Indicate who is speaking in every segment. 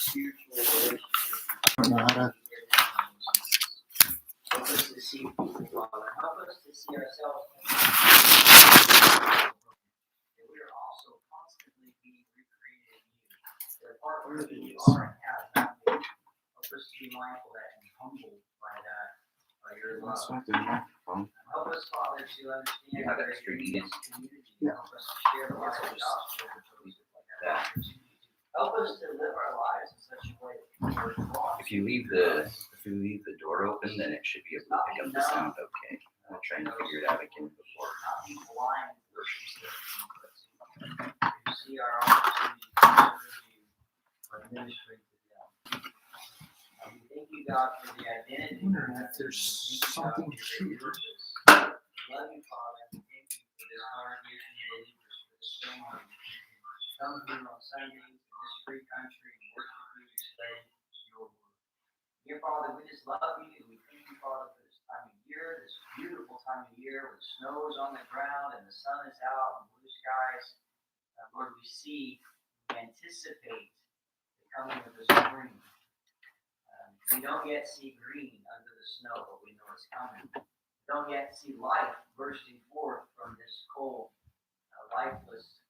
Speaker 1: spiritual relationship. Help us to see people, Father. Help us to see ourselves. That we are also constantly being recreated in you. That part where we are and have not been. Help us to be mindful of that and humbled by that, by your love. Help us, Father, to understand that in this community. Help us to share the light of the gospel with those that have opportunity. Help us to live our lives in such a way that we're drawn.
Speaker 2: If you leave the door open, then it should be able to pick up the sound okay. I'm trying to figure it out again before.
Speaker 1: Not be blind to see our opportunities to serve you or ministry to them. We thank you, God, for the identity.
Speaker 3: I wonder if there's something here.
Speaker 1: We love you, Father, and we thank you for this congregation of believers, for this family. Come here on Sundays in this free country and worship you and study your word. Dear Father, we just love you. We thank you, Father, for this time of year, this beautiful time of year where the snow is on the ground and the sun is out and blue skies. Lord, we anticipate the coming of the spring. We don't yet see green under the snow, but we know it's coming. We don't yet see life bursting forth from this cold, lifeless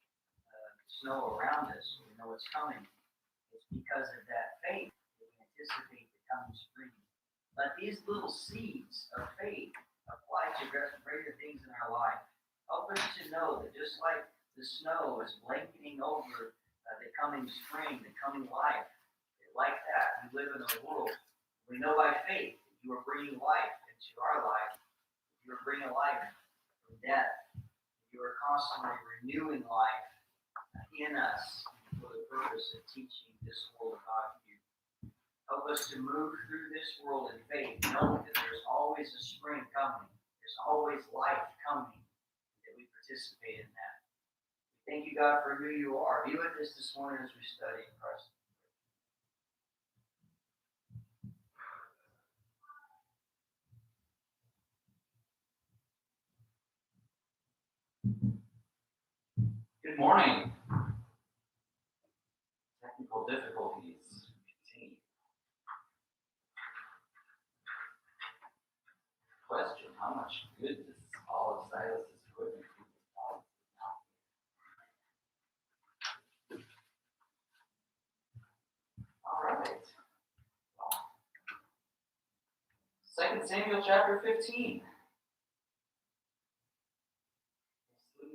Speaker 1: snow around us. We know it's coming. It's because of that faith that we anticipate the coming spring. Let these little seeds of faith apply to greater things in our life. Help us to know that just like the snow is blanketing over the coming spring, the coming life, like that, we live in a world. We know by faith that you are bringing life into our life. You are bringing life from death. You are constantly renewing life in us for the purpose of teaching this world about you. Help us to move through this world in faith, knowing that there's always a spring coming. There's always life coming, that we participate in that. Thank you, God, for who you are. Be with us this morning as we study in Christ.
Speaker 2: Good morning. Technical difficulties continue. Question: how much good does all of Silas's equipment do? All right. 2 Samuel chapter 15.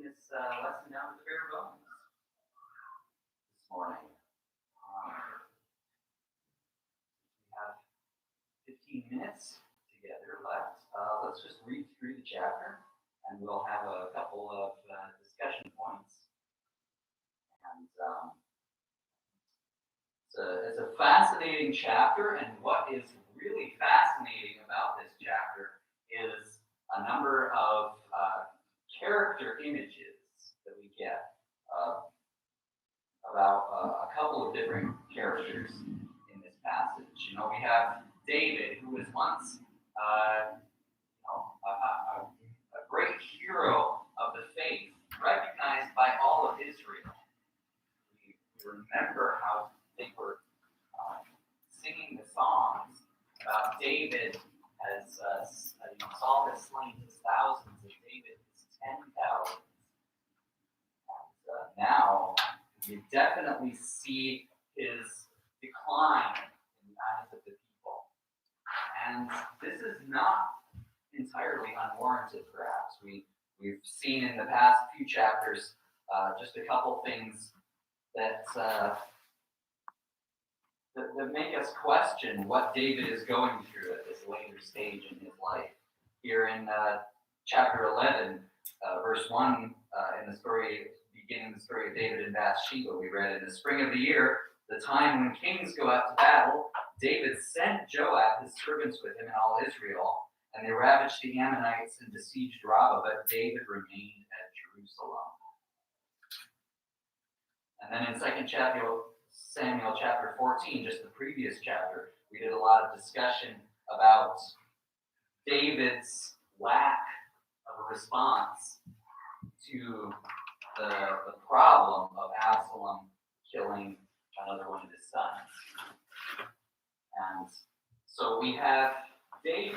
Speaker 2: Let's this lesson down to the bare bones this morning. We have 15 minutes together left. Let's just read through the chapter, and we'll have a couple of discussion points. And it's a fascinating chapter, and what is really fascinating about this chapter is a number of character images that we get about a couple of different characters in this passage. You know, we have David, who was once a great hero of the faith, recognized by all of Israel. We remember how they were singing the songs about David as Saul has slain his thousands and David his 10,000. Now you definitely see his decline in the eyes of the people. And this is not entirely unwarranted, perhaps. We've seen in the past few chapters just a couple things that make us question what David is going through at this later stage in his life. Here in chapter 11, verse 1, in the story, beginning the story of David and Bathsheba, we read, in the spring of the year, the time when kings go out to battle, David sent Joab, his servants, with him and all Israel, and they ravaged the Ammonites and besieged Rabbah, but David remained at Jerusalem. And then in 2 Samuel chapter 14, just the previous chapter, we did a lot of discussion about David's lack of a response to the problem of Absalom killing another one of his sons. we have David,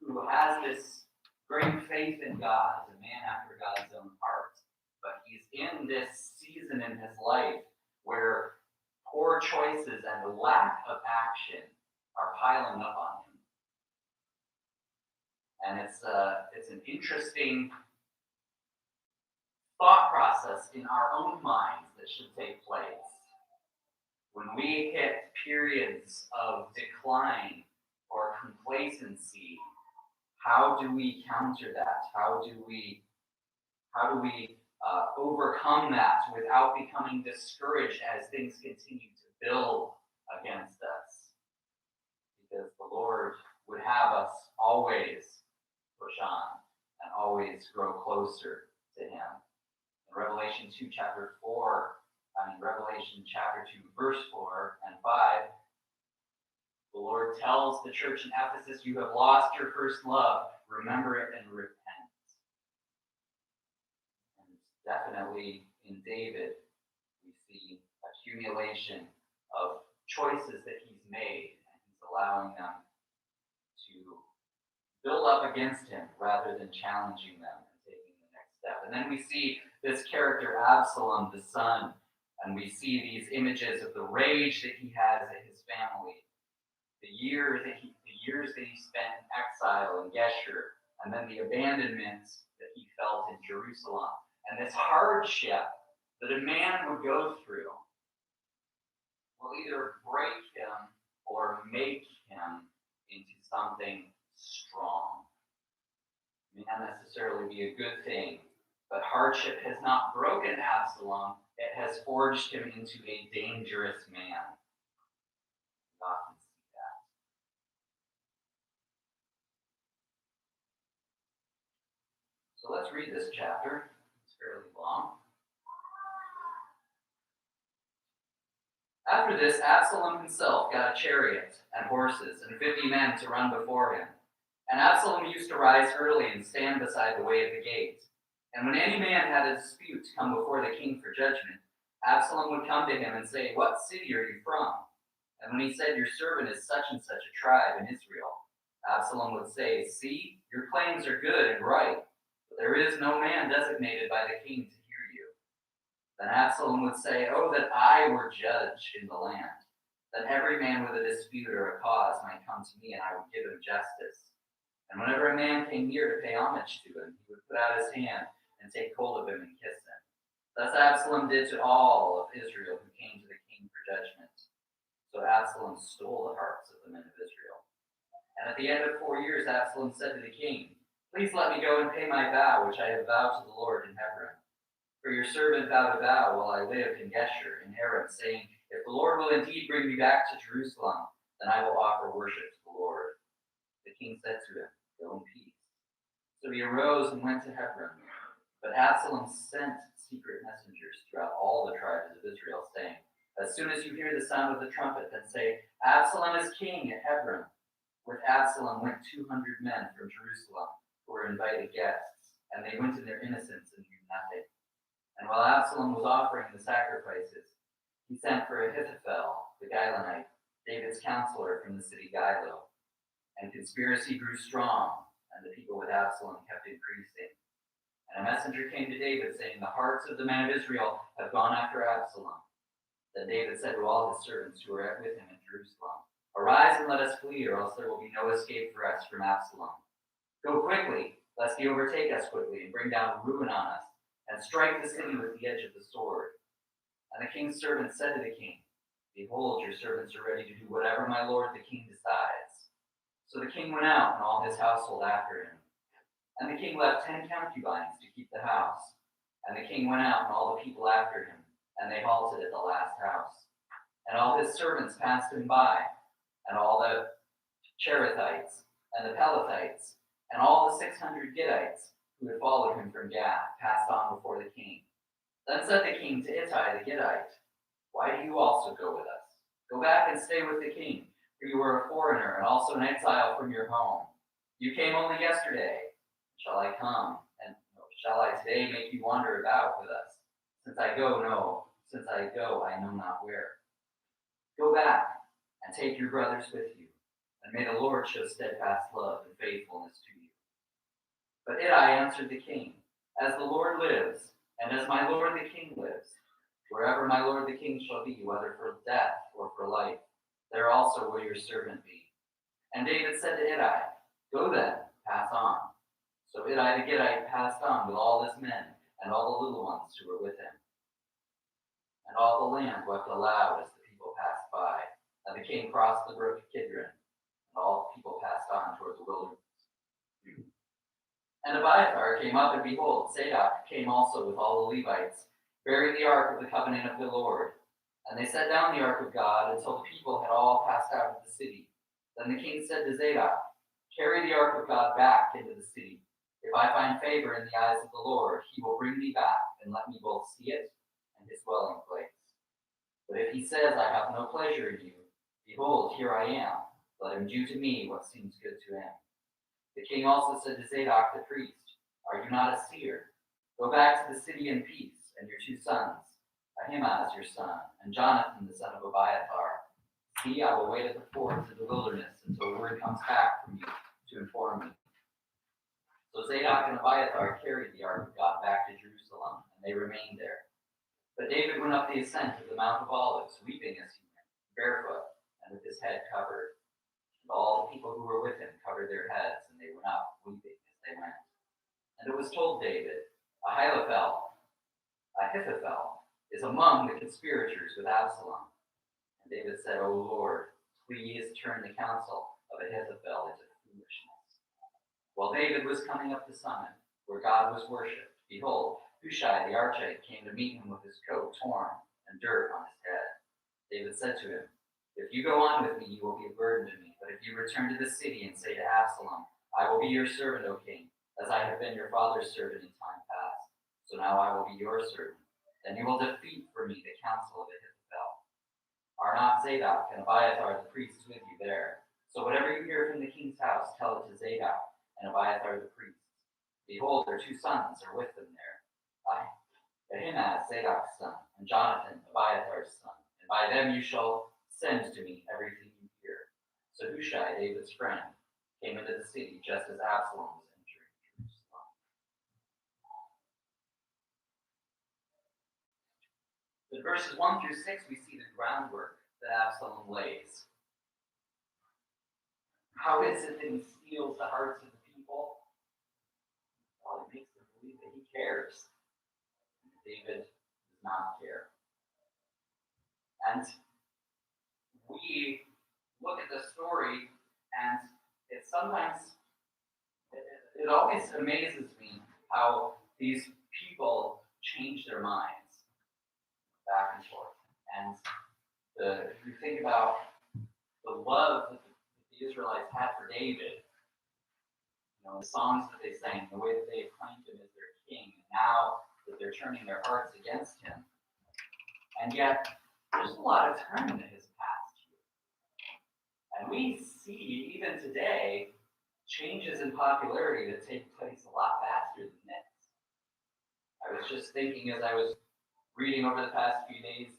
Speaker 2: who has this great faith in God, as a man after God's own heart. But he's in this season in his life where poor choices and lack of action are piling up on him. And it's an interesting thought process in our own minds that should take place. When we hit periods of decline or complacency, how do we counter that? How do we overcome that without becoming discouraged as things continue to build against us? Because the Lord would have us always push on and always grow closer to Him. In Revelation chapter 2, verse 4 and 5, the Lord tells the church in Ephesus, you have lost your first love. Remember it and repent. And definitely in David, we see accumulation of choices that he's made, and he's allowing them to build up against him rather than challenging them and taking the next step. And then we see this character Absalom, the son, and we see these images of the rage that he has at his family, the years that he spent in exile in Geshur, and then the abandonment that he felt in Jerusalem, and this hardship that a man would go through will either break him or make him into something strong. It may not necessarily be a good thing, but hardship has not broken Absalom. It has forged him into a dangerous man. We often see that. So let's read this chapter. It's fairly long. After this, Absalom himself got a chariot and horses and 50 men to run before him. And Absalom used to rise early and stand beside the way of the gate. And when any man had a dispute to come before the king for judgment, Absalom would come to him and say, what city are you from? And when he said, your servant is such and such a tribe in Israel, Absalom would say, see, your claims are good and right, but there is no man designated by the king to hear you. Then Absalom would say, oh, that I were judge in the land. Then every man with a dispute or a cause might come to me, and I would give him justice. And whenever a man came near to pay homage to him, he would put out his hand and take hold of him and kiss him. Thus Absalom did to all of Israel who came to the king for judgment. So Absalom stole the hearts of the men of Israel. And at the end of 4 years, Absalom said to the king, please let me go and pay my vow, which I have vowed to the Lord in Hebron. For your servant vowed a vow while I lived in Geshur, in Aram, saying, if the Lord will indeed bring me back to Jerusalem, then I will offer worship to the Lord. The king said to him, go in peace. So he arose and went to Hebron. But Absalom sent secret messengers throughout all the tribes of Israel, saying, as soon as you hear the sound of the trumpet, then say, Absalom is king at Hebron. With Absalom went 200 men from Jerusalem, who were invited guests, and they went in their innocence and knew nothing. And while Absalom was offering the sacrifices, he sent for Ahithophel, the Gilonite, David's counselor from the city Gilo. And conspiracy grew strong, and the people with Absalom kept increasing. And a messenger came to David, saying, the hearts of the men of Israel have gone after Absalom. Then David said to all his servants who were with him in Jerusalem, arise and let us flee, or else there will be no escape for us from Absalom. Go quickly, lest he overtake us quickly, and bring down ruin on us, and strike the city with the edge of the sword. And the king's servants said to the king, behold, your servants are ready to do whatever my lord the king decides. So the king went out, and all his household after him. And the king left 10 concubines to keep the house. And the king went out, and all the people after him, and they halted at the last house. And all his servants passed him by, and all the Cherethites, and the Pelethites, and all the 600 Gittites who had followed him from Gath passed on before the king. Then said the king to Ittai the Gittite, why do you also go with us? Go back and stay with the king, for you are a foreigner and also an exile from your home. You came only yesterday. Shall I come, and shall I today make you wander about with us? Since I go, I know not where. Go back and take your brothers with you, and may the Lord show steadfast love and faithfulness to you. But Ittai answered the king, as the Lord lives, and as my lord the king lives, wherever my lord the king shall be, whether for death or for life, there also will your servant be. And David said to Ittai, go then, pass on. So Ittai the Gittite passed on with all his men and all the little ones who were with him. And all the land wept aloud as the people passed by. And the king crossed the brook Kidron, and all the people passed on toward the wilderness. And Abiathar came up, and behold, Zadok came also with all the Levites, bearing the ark of the covenant of the Lord. And they set down the ark of God until the people had all passed out of the city. Then the king said to Zadok, carry the ark of God back into the city. If I find favor in the eyes of the Lord, he will bring me back and let me both see it and his dwelling place. But if he says, I have no pleasure in you, behold, here I am. Let him do to me what seems good to him. The king also said to Zadok the priest, are you not a seer? Go back to the city in peace, and your two sons, Ahimaaz your son, and Jonathan the son of Abiathar. See, I will wait at the fords of the wilderness until word comes back from you to inform me. So Zadok and Abiathar carried the ark of God back to Jerusalem, and they remained there. But David went up the ascent of the Mount of Olives, weeping as he went, barefoot, and with his head covered. And all the people who were with him covered their heads, and they went up, weeping as they went. And it was told David, Ahithophel is among the conspirators with Absalom. And David said, O Lord, please turn the counsel of Ahithophel into foolishness. While David was coming up the summit, where God was worshipped, behold, Hushai the Archite came to meet him with his coat torn and dirt on his head. David said to him, if you go on with me, you will be a burden to me. But if you return to the city and say to Absalom, I will be your servant, O king, as I have been your father's servant in time past, so now I will be your servant. Then you will defeat for me the counsel of Ahithophel. Are not Zadok and Abiathar the priests with you there? So whatever you hear from the king's house, tell it to Zadok and Abiathar the priests. Behold, their two sons are with them there. Ahimaaz, Zadok's son, and Jonathan, Abiathar's son. And by them you shall send to me everything you hear. So Hushai, David's friend, came into the city just as Absalom was entering Jerusalem. In verses 1 through 6, we see the groundwork that Absalom lays. How is it that he steals the hearts of the people? Well, he makes them believe that he cares. David does not care. And we look at the story, and it always amazes me how these people change their minds back and forth. And if you think about the love that the Israelites had for David, the songs that they sang, the way that they acclaimed him as their king, and now that they're turning their hearts against him. And yet, there's a lot of time that has passed here. And we see, even today, changes in popularity that take place a lot faster than this. I was just thinking as I was reading over the past few days,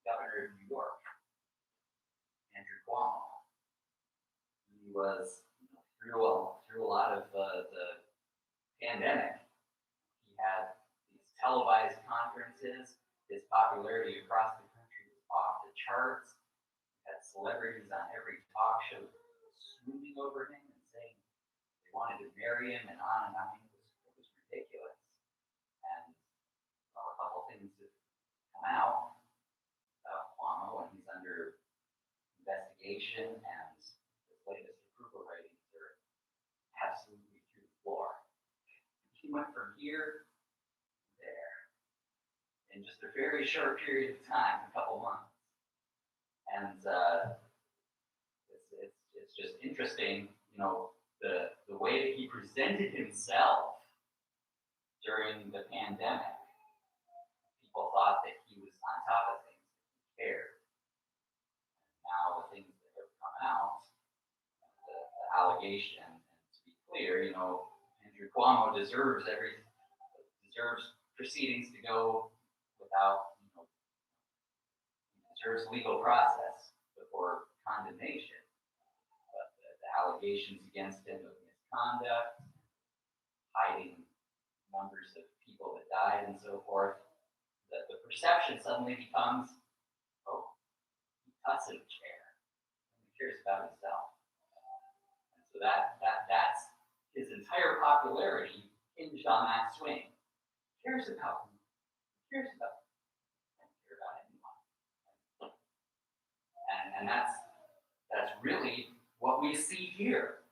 Speaker 2: Governor of New York, Andrew Cuomo. He was through a lot of the pandemic. He had these televised conferences. His popularity across the country was off the charts. He had celebrities on every talk show swooning over him and saying they wanted to marry him and on and on. It was ridiculous. And a couple things have come out about Cuomo, and he's under investigation, and his latest approval ratings are absolutely through the floor. He went from here to there in just a very short period of time, a couple months. And it's just interesting, the way that he presented himself during the pandemic. People thought that he was on top of things, that he cared. Now the things that have come out, the allegation, and to be clear, Andrew Cuomo deserves proceedings to go without, he deserves legal process before condemnation. allegations against him of misconduct, hiding numbers of people that died and so forth, that the perception suddenly becomes, oh, he cuts in a chair. He cares about himself. And so that's his entire popularity hinged on that swing. He cares about him. He cares about him. He doesn't care about anyone. And that's really what we see here.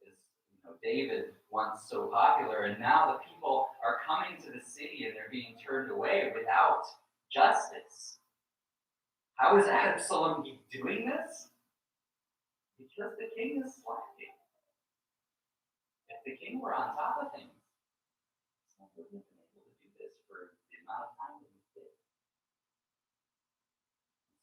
Speaker 2: Is, David once so popular, and now the people are coming to the city and they're being turned away without justice. How is Absalom doing this? Because the king is slacking. If the king were on top of things, he wouldn't have been able to do this for the amount of time that he did.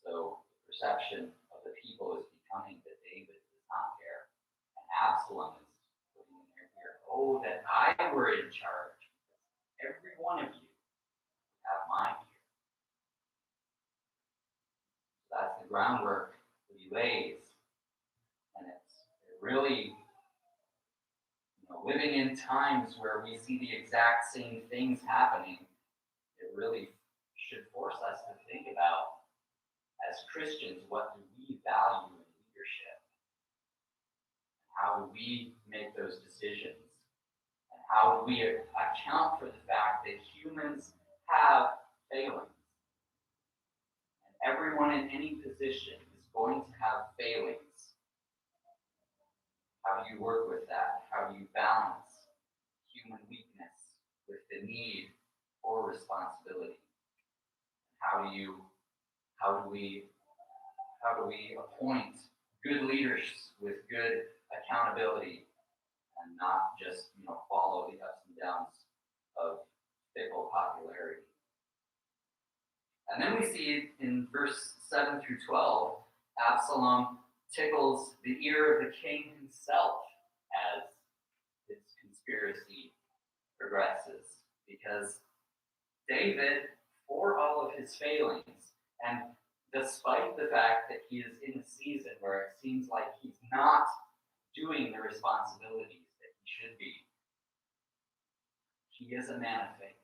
Speaker 2: So the perception of the people is becoming that David does not care, and Absalom is putting in their ear, oh, that I were in charge. Every one of you have my ear. So that's the groundwork that he lays. And it really, living in times where we see the exact same things happening, it really should force us to think about, as Christians, what do we value in leadership? How do we make those decisions? And how do we account for the fact that humans have failings? And everyone in any position is going to have failings. How do you work with that? How do you balance human weakness with the need for responsibility? How do we appoint good leaders with good accountability and not just follow the ups and downs of fickle popularity? And then we see in verse 7 through 12, Absalom tickles the ear of the king himself as his conspiracy progresses. Because David, for all of his failings, and despite the fact that he is in a season where it seems like he's not doing the responsibilities that he should be, he is a man of faith.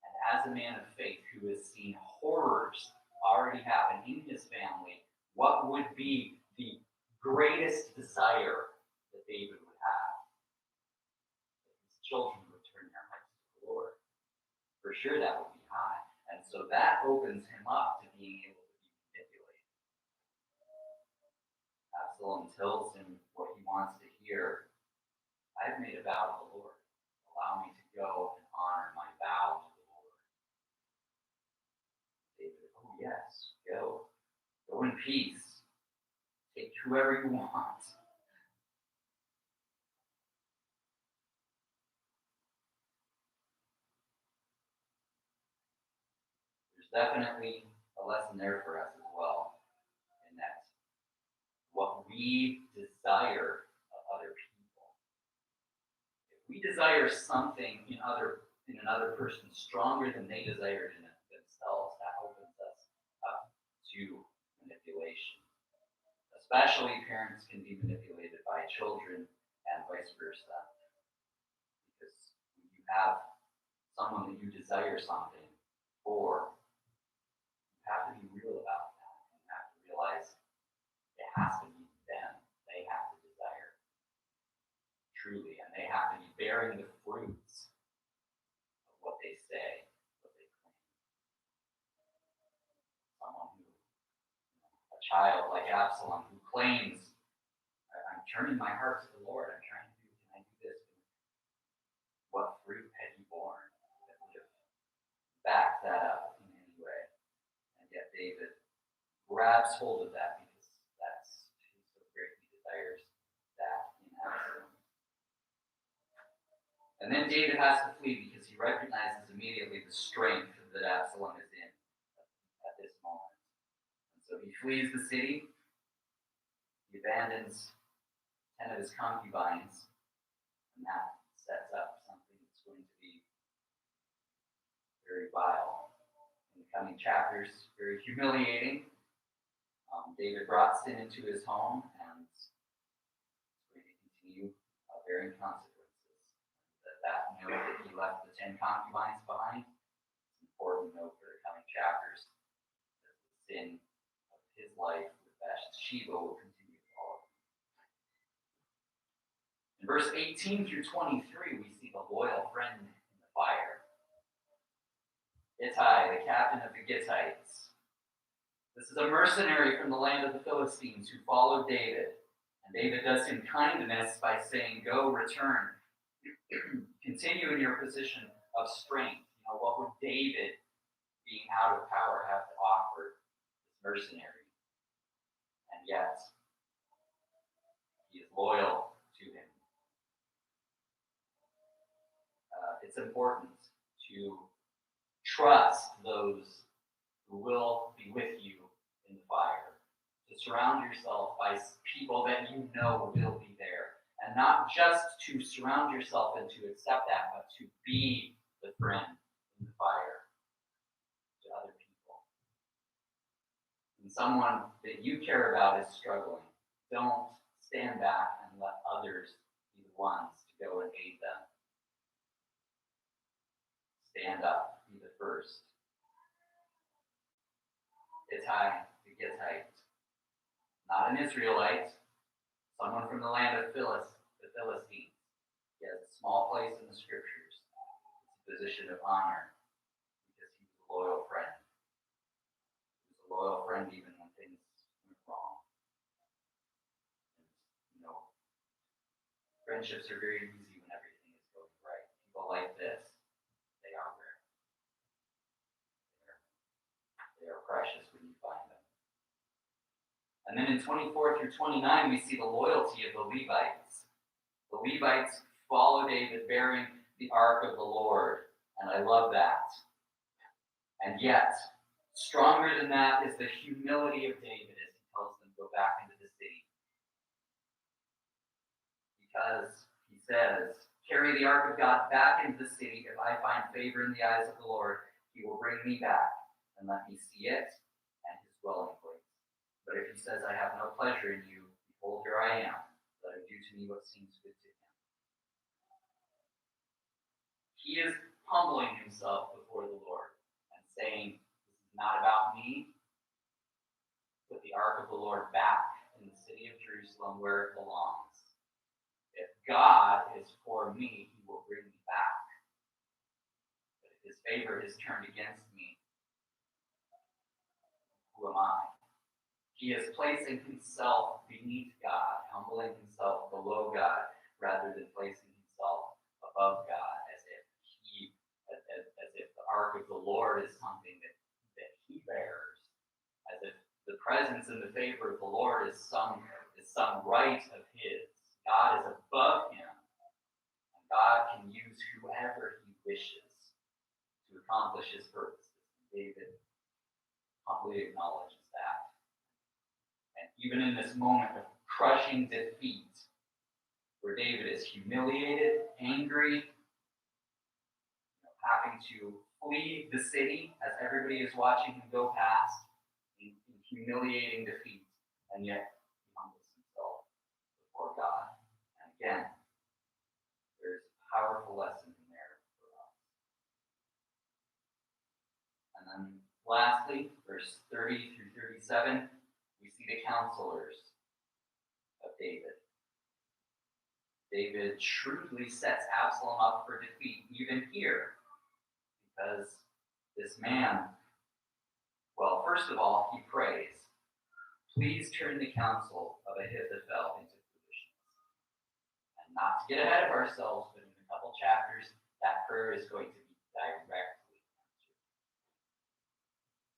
Speaker 2: And as a man of faith who has seen horrors already happen in his family, what would be the greatest desire that David would have? That his children would turn their hearts to the Lord. For sure that would be high. And so that opens him up to being able to be manipulated. Absalom tells him what he wants to hear. I've made a vow to the Lord. Allow me to go and honor my vow to the Lord. David, oh yes, go. Go in peace. Take whoever you want. There's definitely a lesson there for us as well, in that what we desire of other people. If we desire something in another person stronger than they desire it in themselves, that opens us up to manipulation. Especially parents can be manipulated by children and vice versa. Because when you have someone that you desire something for, you have to be real about that. You have to realize it has to be them. They have to desire truly, and they have to be bearing the fruits of what they say, what they claim. Someone a child like Absalom who claims, I'm turning my heart to the Lord, can I do this? What fruit had he borne that would have backed that up in any way? And yet David grabs hold of that because he's so great, he desires that in Absalom. And then David has to flee because he recognizes immediately the strength that Absalom is in at this moment. And so he flees the city. He abandons 10 of his concubines, and that sets up something that's going to be very vile in the coming chapters, very humiliating. David brought sin into his home, and bearing consequences. That note that he left the 10 concubines behind is an important note for the coming chapters. The sin of his life with Bathsheba will continue to follow. In verse 18 through 23, we see the loyal friend in the fire. Ittai, the captain of the Gitzites. This is a mercenary from the land of the Philistines who followed David. And David does him kindness by saying, go, return. Continue in your position of strength. What would David, being out of power, have to offer this mercenary? And yet, he is loyal to him. It's important to trust those who will be with you in the fire. To surround yourself by people that you know will be there. And not just to surround yourself and to accept that, but to be the friend in the fire to other people. When someone that you care about is struggling, don't stand back and let others be the ones to go and aid them. Stand up, be the first. Ittai, the Gittite, not an Israelite, someone from the land of the Philistines. He has a small place in the scriptures. It's a position of honor because he was a loyal friend. He was a loyal friend even when things went wrong. And, friendships are very easy when everything is going right. People like this, they are rare. They are precious when you find them. And then in 24 through 29, we see the loyalty of the Levites. The Levites follow David bearing the ark of the Lord. And I love that. And yet, stronger than that is the humility of David as he tells them to go back into the city. Because he says, carry the ark of God back into the city. If I find favor in the eyes of the Lord, he will bring me back and let me see it and his dwelling place. But if he says, I have no pleasure in you, behold, here I am. Let him do to me what seems good to him. He is humbling himself before the Lord and saying, this is not about me. Put the ark of the Lord back in the city of Jerusalem where it belongs. If God is for me, he will bring me back. But if his favor is turned against me, who am I? He is placing himself beneath God, humbling himself below God, rather than placing himself above God, as if the ark of the Lord is something that he bears, as if the presence and the favor of the Lord is some right of his. God is above him, and God can use whoever he wishes to accomplish his purposes. David humbly acknowledges that. And even in this moment of crushing defeat, where David is humiliated, angry, having to flee the city as everybody is watching him go past in humiliating defeat, and yet he humbles himself before God. And again, there's a powerful lesson in there for us. And then lastly, verse 30 through 37, we see the counselors of David. David shrewdly sets Absalom up for defeat even here, because this man, well, first of all, he prays, please turn the counsel of Ahithophel into foolishness. And not to get ahead of ourselves, but in a couple chapters, that prayer is going to be directly answered.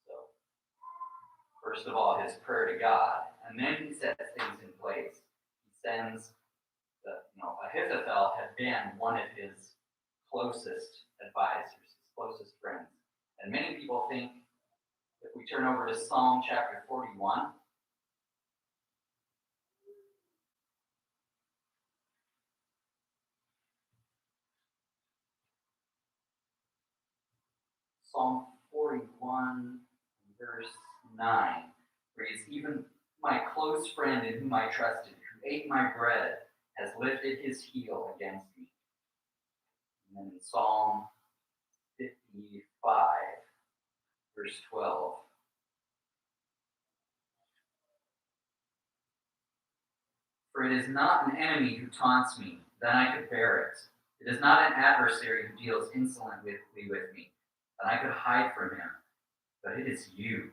Speaker 2: So, first of all, his prayer to God, and then he sets things in place. He sends Ahithophel had been one of his closest advisors, his closest friends. And many people think, if we turn over to Psalm chapter 41, Psalm 41, verse 9, reads, even my close friend in whom I trusted, who ate my bread, has lifted his heel against me. And then in Psalm 55, verse 12. For it is not an enemy who taunts me, then I could bear it. It is not an adversary who deals insolently with me, then I could hide from him. But it is you,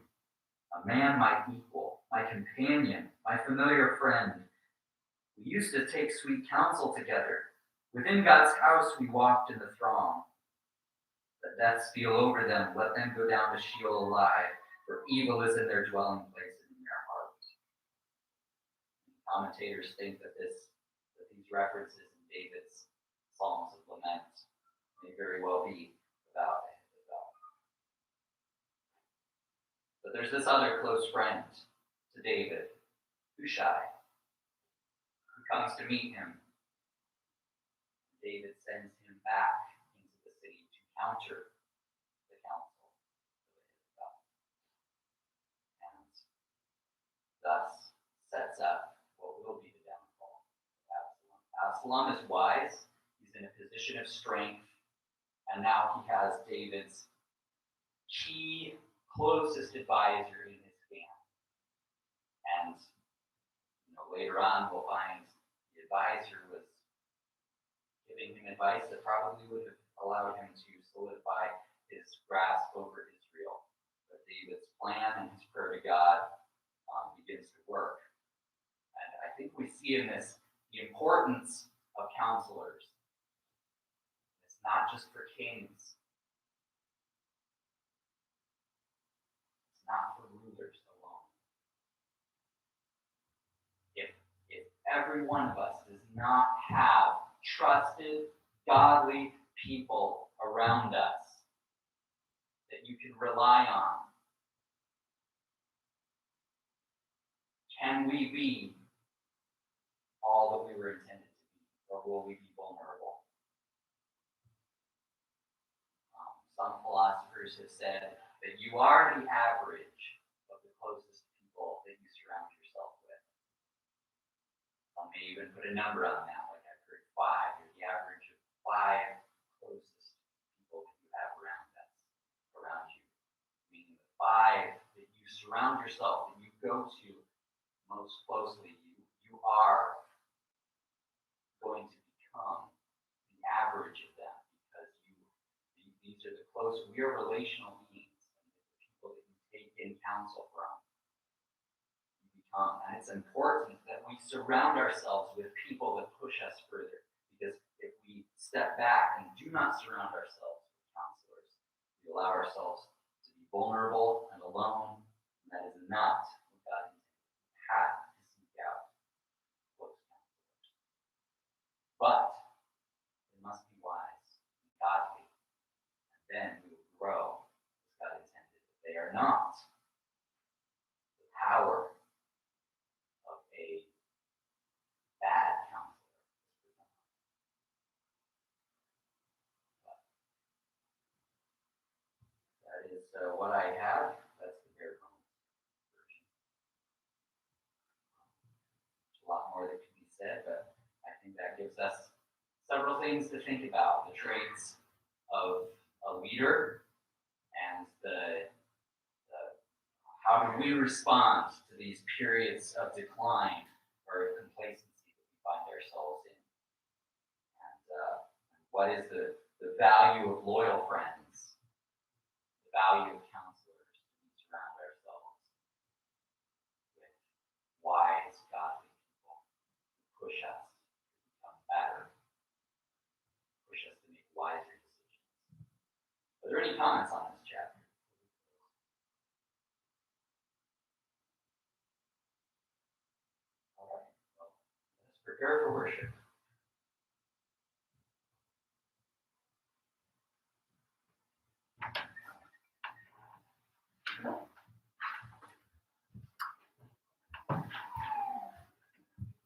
Speaker 2: a man my equal, my companion, my familiar friend. We used to take sweet counsel together. Within God's house we walked in the throng. Let death steal over them, let them go down to Sheol alive, for evil is in their dwelling place and in their hearts. Commentators think that these references in David's Psalms of Lament may very well be about Ahithophel. But there's this other close friend to David, Hushai, who comes to meet him. David sends him back into the city to counter the counsel of Ahithophel, and thus sets up what will be the downfall of Absalom. Absalom is wise. He's in a position of strength, and now he has David's key, closest advisor in his camp. And later on, we'll find the advisor was giving him advice that probably would have allowed him to solidify his grasp over Israel. But David's plan and his prayer to God begins to work. And I think we see in this the importance of counselors. It's not just for kings. It's not for rulers alone. If every one of us does not have trusted, godly people around us that you can rely on, can we be all that we were intended to be, or will we be vulnerable? Some philosophers have said that you are the average of the closest people that you surround yourself with. Some may even put a number on that, like I've heard 5. You're the average of 5 closest people that you have around you. Meaning the 5 that you surround yourself, that you go to most closely, you are going to become the average of them, because these are the close. We are relational beings, and the people that you take in counsel from, you become. And it's important that we surround ourselves with people that push us further, because if we step back and do not surround ourselves with counselors, we allow ourselves to be vulnerable and alone, and that is not what God intended. We have to seek out close counselors. But it must be wise and godly, and then we will grow as God intended. They are not the power of a bad counselor. But that is what I have. That's the bare bones version. There's a lot more that could be said, but I think that gives us several things to think about: the traits of a leader, and how do we respond to these periods of decline or complacency that we find ourselves in, and what is the value of loyal friends, the value of counselors. We surround ourselves with wise, godly people who push us to become better, push us to make wiser decisions. Are there any comments on this chapter? All right, well, let's prepare for worship.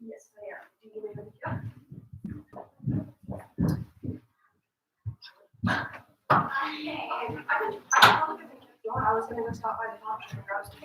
Speaker 4: Yes, I am. Do you need a video? I can look at the video. I was going to go stop by the doctor and grab some.